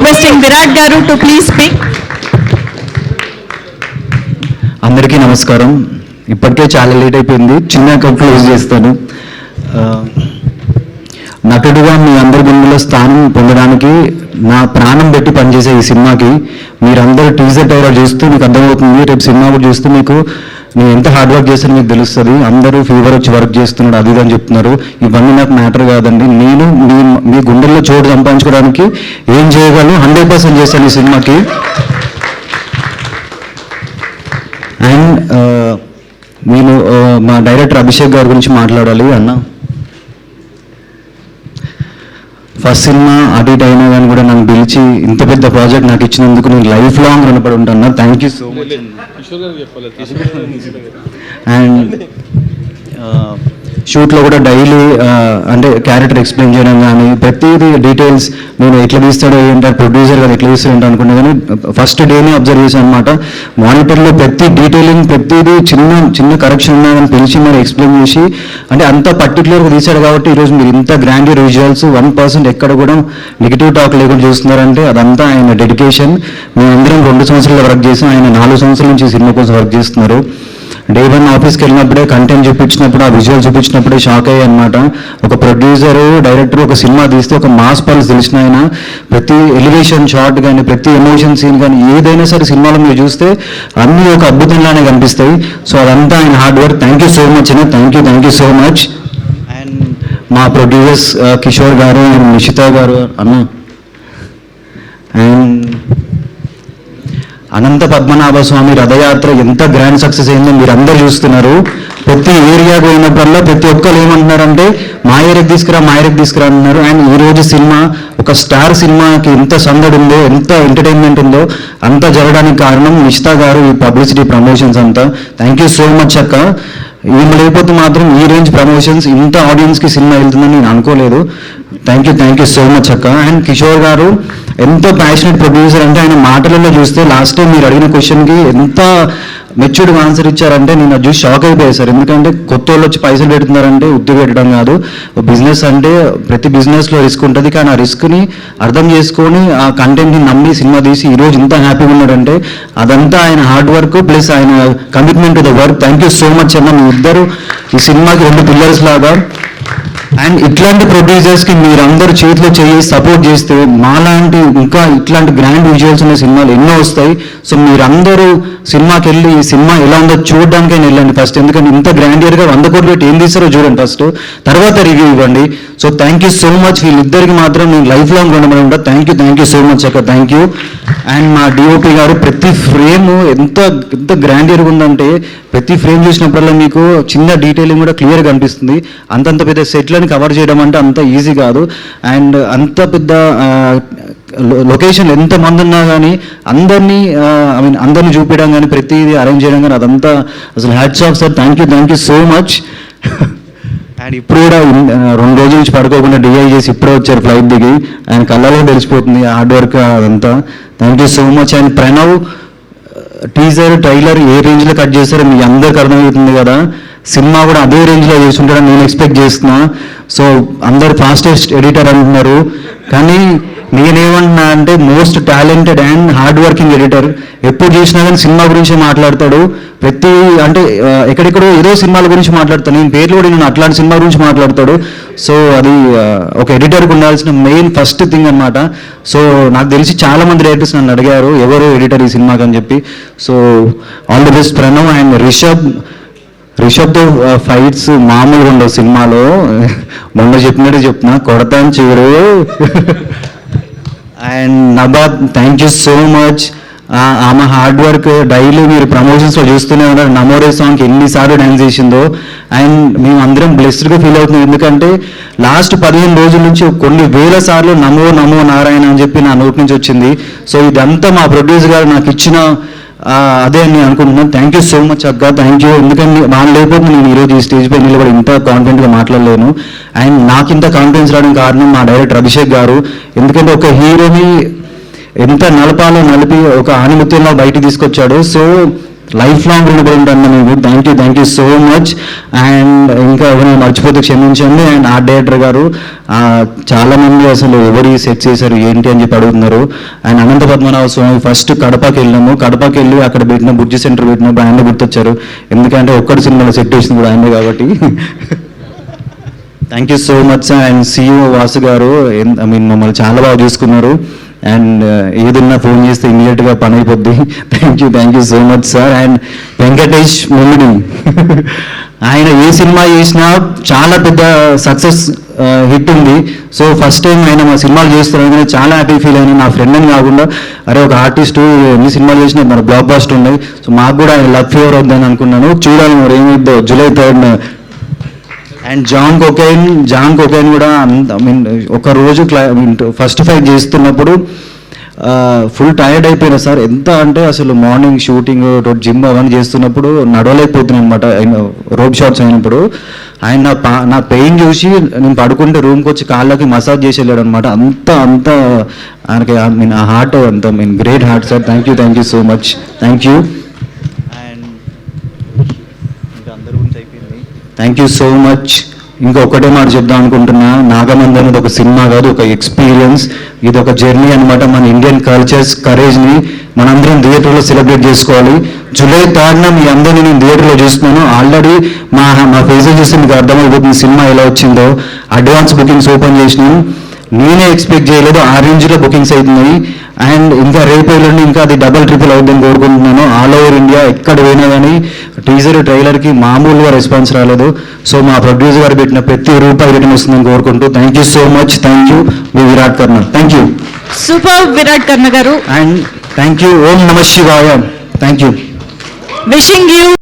requesting Virat Garu to please speak. అందరికీ నమస్కారం. ఇప్పటికే చాలా లేట్ అయిపోయింది, చిన్న క్లోజ్ చేస్తాను. నటుడుగా మీ అందరి గుండెలో స్థానం పొందడానికి నా ప్రాణం పెట్టి పనిచేసే ఈ సినిమాకి మీరందరూ టీజర్ ట్రైలర్ చూస్తూ మీకు అర్థమవుతుంది. రేపు సినిమా కూడా చూస్తూ మీకు నేను ఎంత హార్డ్ వర్క్ చేస్తానో మీకు తెలుస్తుంది. అందరూ ఫీవర్ వచ్చి వర్క్ చేస్తున్నాడు అది అని చెప్తున్నారు. ఇవన్నీ నాకు మ్యాటర్ కాదండి. నేను మీ గుండెల్లో చోటు సంపాదించుకోవడానికి ఏం చేయగలను 100% చేస్తాను ఈ సినిమాకి. అండ్ నేను మా డైరెక్టర్ అభిషేక్ గారి గురించి మాట్లాడాలి అన్న. ఫస్ట్ సినిమా అటు ఇటు అయినా కానీ కూడా నన్ను పిలిచి ఇంత పెద్ద ప్రాజెక్ట్ నాకు ఇచ్చినందుకు నేను లైఫ్ లాంగ్ రుణపడి ఉంటాను. Thank you so much. And షూట్లో కూడా డైలీ అంటే క్యారెక్టర్ ఎక్స్ప్లెయిన్ చేయడం కానీ ప్రతిదీ డీటెయిల్స్ నేను ఎట్లా తీస్తాడో ఏంటో ప్రొడ్యూసర్ కదా ఎట్లా తీస్తాడో ఏంటో అనుకున్నా కానీ ఫస్ట్ డేనే అబ్జర్వ్ చేశాను అనమాట. మానిటర్లో ప్రతి డీటెయిలింగ్ ప్రతిదీ చిన్న కరెక్షన్ ఉన్నా కానీ పిలిచి మరి ఎక్స్ప్లెయిన్ చేసి అంటే అంత పర్టికులర్గా తీశాడు కాబట్టి ఈరోజు మీరు ఇంత గ్రాండ్ విజువల్స్ 1% ఎక్కడ కూడా నెగిటివ్ టాక్ లేకుండా చూస్తున్నారంటే అదంతా ఆయన డెడికేషన్. మేమందరం 2 సంవత్సరాలు వర్క్ చేసాం, ఆయన 4 సంవత్సరాల నుంచి సినిమా కోసం వర్క్ చేస్తున్నారు. డే 1 ఆఫీస్కి వెళ్ళినప్పుడే కంటెంట్ చూపించినప్పుడు ఆ విజువల్ చూపించినప్పుడే షాక్ అయ్యాయి అనమాట. ఒక ప్రొడ్యూసరు డైరెక్టర్ ఒక సినిమా తీస్తే ఒక మాస్ పల్స్ తెలిసిన ఆయన ప్రతి ఎలివేషన్ షాట్ కానీ ప్రతి ఎమోషన్ సీన్ కానీ ఏదైనా సరే సినిమాలో మీరు చూస్తే అన్నీ ఒక అద్భుతంగానే కనిపిస్తాయి. సో అదంతా ఆయన hard work. Thank you so much అన్న. Thank you so much. And మా ప్రొడ్యూసర్స్ కిషోర్ గారు అండ్ నిషిత గారు అన్న. అండ్ అనంత పద్మనాభ స్వామి రథయాత్ర ఎంత గ్రాండ్ సక్సెస్ అయిందో మీరు అందరూ చూస్తున్నారు. ప్రతి ఏరియాకు పోయినప్పుడల్లా ప్రతి ఒక్కరు ఏమంటున్నారంటే మా ఏరియాకి తీసుకురా అంటున్నారు. అండ్ ఈరోజు సినిమా ఒక స్టార్ సినిమాకి ఎంత సందడి ఉందో ఎంత ఎంటర్టైన్మెంట్ ఉందో అంత జరగడానికి కారణం నిషిత గారు, ఈ పబ్లిసిటీ ప్రమోషన్స్ అంతా. థ్యాంక్ యూ సో మచ్ అక్క. ఈమె లేకపోతే మాత్రం ఈ రేంజ్ ప్రమోషన్స్ ఇంత ఆడియన్స్కి సినిమా వెళ్తుందని నేను అనుకోలేదు. థ్యాంక్ యూ సో మచ్ అక్క. అండ్ కిషోర్ గారు ఎంతో ప్యాషనెట్ ప్రొడ్యూసర్ అంటే ఆయన మాటలలో చూస్తే లాస్ట్ టైం మీరు అడిగిన క్వశ్చన్కి ఎంత మెచ్యూర్డ్గా ఆన్సర్ ఇచ్చారంటే నేను అది చూసి షాక్ అయిపోయాను సార్. ఎందుకంటే కొత్త వాళ్ళు వచ్చి పైసలు పెడుతున్నారంటే ఉద్ది పెట్టడం కాదు. బిజినెస్ అంటే ప్రతి బిజినెస్లో రిస్క్ ఉంటుంది, కానీ ఆ రిస్క్ని అర్థం చేసుకొని ఆ కంటెంట్ని నమ్మి సినిమా తీసి ఈరోజు ఇంత హ్యాపీగా ఉన్నాడంటే అదంతా ఆయన హార్డ్ వర్క్ ప్లస్ ఆయన commitment to the work. Thank you so much అన్న. మీ ఇద్దరు ఈ సినిమాకి 2 పిల్లర్స్ లాగా. అండ్ ఇట్లాంటి ప్రొడ్యూసర్స్కి మీరందరూ చేతిలో చేయి సపోర్ట్ చేస్తే మాలాంటి ఇంకా ఇట్లాంటి గ్రాండ్ విజువల్స్ ఉన్న సినిమాలు ఎన్నో వస్తాయి. సో మీరందరూ సినిమాకి వెళ్ళి ఈ సినిమా ఎలా ఉందో చూడడానికైనా వెళ్ళండి ఫస్ట్. ఎందుకంటే ఇంత గ్రాండియర్గా 100 కోట్లు పెట్టి ఏం తీస్తారో చూడండి ఫస్ట్, తర్వాత రివ్యూ ఇవ్వండి. So thank you so much. వీళ్ళిద్దరికి మాత్రం నేను లైఫ్ లాంగ్ ఉండమని ఉంటా. థ్యాంక్ యూ సో మచ్ అక్క. Thank you. అండ్ మా డిఓపి గారు ప్రతి ఫ్రేమ్ ఎంత గ్రాండియర్గా ఉందంటే ప్రతి ఫ్రేమ్ చూసినప్పుడల్లా మీకు చిన్న డీటెయిలింగ్ కూడా క్లియర్గా అనిపిస్తుంది. అంతంత పెద్ద సెట్లని కవర్ చేయడం అంటే అంత ఈజీ కాదు. అండ్ అంత పెద్ద లొకేషన్ ఎంతమంది ఉన్నా కానీ అందరినీ చూపించడం కానీ ప్రతిదీ అరేంజ్ చేయడం కానీ అదంతా అసలు hats off sir. Thank you so much. And ఇప్పుడు కూడా 2 రోజుల నుంచి పడుకోకుండా డిఐ చేసి ఇప్పుడే వచ్చారు ఫ్లైట్ దిగి. ఆయన కళ్ళలో తెలిసిపోతుంది హార్డ్ వర్క్ అదంతా. Thank you so much. And Pranav teaser trailer ఏ రేంజ్లో కట్ చేస్తారో మీ అందరికి అర్థమవుతుంది కదా. సినిమా కూడా అదే రేంజ్లో చేసి ఉంటాడని నేను ఎక్స్పెక్ట్ చేస్తున్నా. సో అందరు ఫాస్టెస్ట్ ఎడిటర్ అంటున్నారు, కానీ నేనేమంటున్నా అంటే most talented and hard working editor. ఎప్పుడు చూసినా కానీ సినిమా గురించి మాట్లాడతాడు. ప్రతి అంటే ఎక్కడెక్కడో ఏదో సినిమాల గురించి మాట్లాడతాను, నేను పేర్లు కూడా నేను అట్లాంటి సినిమా గురించి మాట్లాడతాడు. సో అది ఒక ఎడిటర్కి ఉండాల్సిన మెయిన్ ఫస్ట్ థింగ్ అనమాట. సో నాకు తెలిసి చాలామంది డైరెక్టర్స్ నన్ను అడిగారు ఎవరు ఎడిటర్ ఈ సినిమాకి అని చెప్పి. So all the best Pranav. And రిషబ్తో ఫైట్స్ మామూలుగా ఉండవు సినిమాలో. మొన్న చెప్పినట్టు చెప్తున్నా కొడతాను చూడు. అండ్ నబాద్ థ్యాంక్ యూ సో మచ్. ఆమె హార్డ్ వర్క్ డైలీ మీరు ప్రమోషన్స్లో చూస్తూనే ఉన్నారు. నమోడే సాంగ్కి ఎన్నిసార్లు డ్యాన్స్ చేసిందో. అండ్ మేము అందరం బ్లెస్డ్గా ఫీల్ అవుతున్నాం. ఎందుకంటే లాస్ట్ 15 రోజుల నుంచి కొన్ని వేల సార్లు నమో నారాయణ అని చెప్పి నా నోటి నుంచి వచ్చింది. సో ఇదంతా మా ప్రొడ్యూసర్ గారు నాకు ఇచ్చిన అదే అని అనుకుంటున్నాను. థ్యాంక్ యూ సో మచ్ అక్క. Thank you. ఎందుకంటే వాళ్ళు లేకపోతే నేను ఈరోజు ఈ స్టేజ్ పై నిలబడి ఇంత కాన్ఫిడెంట్గా మాట్లాడలేను. అండ్ నాకు ఇంత కాన్ఫిడెన్స్ రావడానికి కారణం మా డైరెక్టర్ అభిషేక్ గారు. ఎందుకంటే ఒక హీరోని ఎంత నలిపి ఒక ఆనిముత్యంలో బయటికి తీసుకొచ్చాడు. సో లైఫ్ లాంగ్ రుణపడి ఉంటాను మీకు. Thank you so much. And ఇంకా ఎవరైనా మర్చిపోతే క్షమించండి. అండ్ ఆర్ట్ డైరెక్టర్ గారు చాలామంది అసలు ఎవరు సెట్ చేశారు ఏంటి అని చెప్పి అడుగుతున్నారు. అండ్ అనంత పద్మనాభ స్వామి ఫస్ట్ కడపకి వెళ్ళాము. కడపకి వెళ్ళి అక్కడ పెట్టిన బుర్జి సెంటర్ పెట్టినప్పుడు ఆయన గుర్తొచ్చారు. ఎందుకంటే ఒక్కటి సినిమాలో సెట్ చేసింది కూడా ఆయనే కాబట్టి. Thank you so much sir. And CEO Vasu గారు మమ్మల్ని చాలా బాగా చూసుకున్నారు. అండ్ ఏదన్నా ఫోన్ చేస్తే ఇమీడియట్గా పని అయిపోద్ది. Thank you so much sir. And Venkatesh Mummidi ఆయన ఏ సినిమా చేసినా చాలా పెద్ద సక్సెస్ హిట్ ఉంది. సో ఫస్ట్ టైం ఆయన మా సినిమాలు చేస్తున్నారని చాలా హ్యాపీ ఫీల్ అయినా. నా ఫ్రెండ్ అని కాకుండా అరే ఒక ఆర్టిస్టు ఎన్ని సినిమాలు చేసినా మన బ్లాక్ బాస్టర్ ఉన్నాయి. సో మాకు కూడా ఆయన లవ్ ఫేవర్ వద్దని అనుకున్నాను. చూడాలి మరి ఏమైద్దో July 3rd. And John cocaine కూడా ఒక రోజు ఫస్ట్ ఫైట్ చేస్తున్నప్పుడు ఫుల్ టైర్డ్ అయిపోయినా సార్. ఎంత అంటే అసలు మార్నింగ్ షూటింగ్ జిమ్ అవన్నీ చేస్తున్నప్పుడు నడవలేకపోతున్నాను అనమాట. రోప్ షాట్స్ అయినప్పుడు ఆయన నా పెయిన్ చూసి నేను పడుకుంటే రూమ్కి వచ్చి కాళ్ళకి మసాజ్ చేసి వెళ్ళాడు అనమాట. అంత ఆయనకి ఆ హార్ట్ అంత great heart sir. Thank you so much. Thank you. And ఇంకా అందరి గురించి అయిపోయింది. Thank you so much. ఇంకొకటే మాట చెప్దాం అనుకుంటున్నా. నాగమంది అనేది ఒక సినిమా కాదు, ఒక ఎక్స్పీరియన్స్. ఇది ఒక జర్నీ అనమాట. మన ఇండియన్ కల్చర్స్ కరేజ్ని మనందరం థియేటర్లో సెలబ్రేట్ చేసుకోవాలి. July 3rd మీ అందరినీ నేను థియేటర్లో చూస్తున్నాను. ఆల్రెడీ మా ఫేసెస్ చూస్తే మీకు అర్థమైపోతుంది సినిమా ఎలా వచ్చిందో. అడ్వాన్స్ బుకింగ్స్ ఓపెన్ చేసినాను. నేనే ఎక్స్పెక్ట్ చేయలేదు ఆ రేంజ్లో బుకింగ్స్ అవుతున్నాయి. అండ్ ఇంకా రేపు ఎల్లుండి ఇంకా అది ట్రిపుల్ అవుతుందని కోరుకుంటున్నాను. ఆల్ ఓవర్ ఇండియా ఎక్కడ పోయినా కానీ టీజర్ ట్రైలర్కి మామూలుగా రెస్పాన్స్ రాలేదు. సో మా ప్రొడ్యూసర్ గారు పెట్టిన ప్రతి రూపాయి రిటర్న్ వస్తుందని కోరుకుంటూ thank you so much. Thank you మీ Virat Karna. Thank you. Super Virat Karna garu. And thank you. ఓం నమ శివాయ. Thank you. Wishing you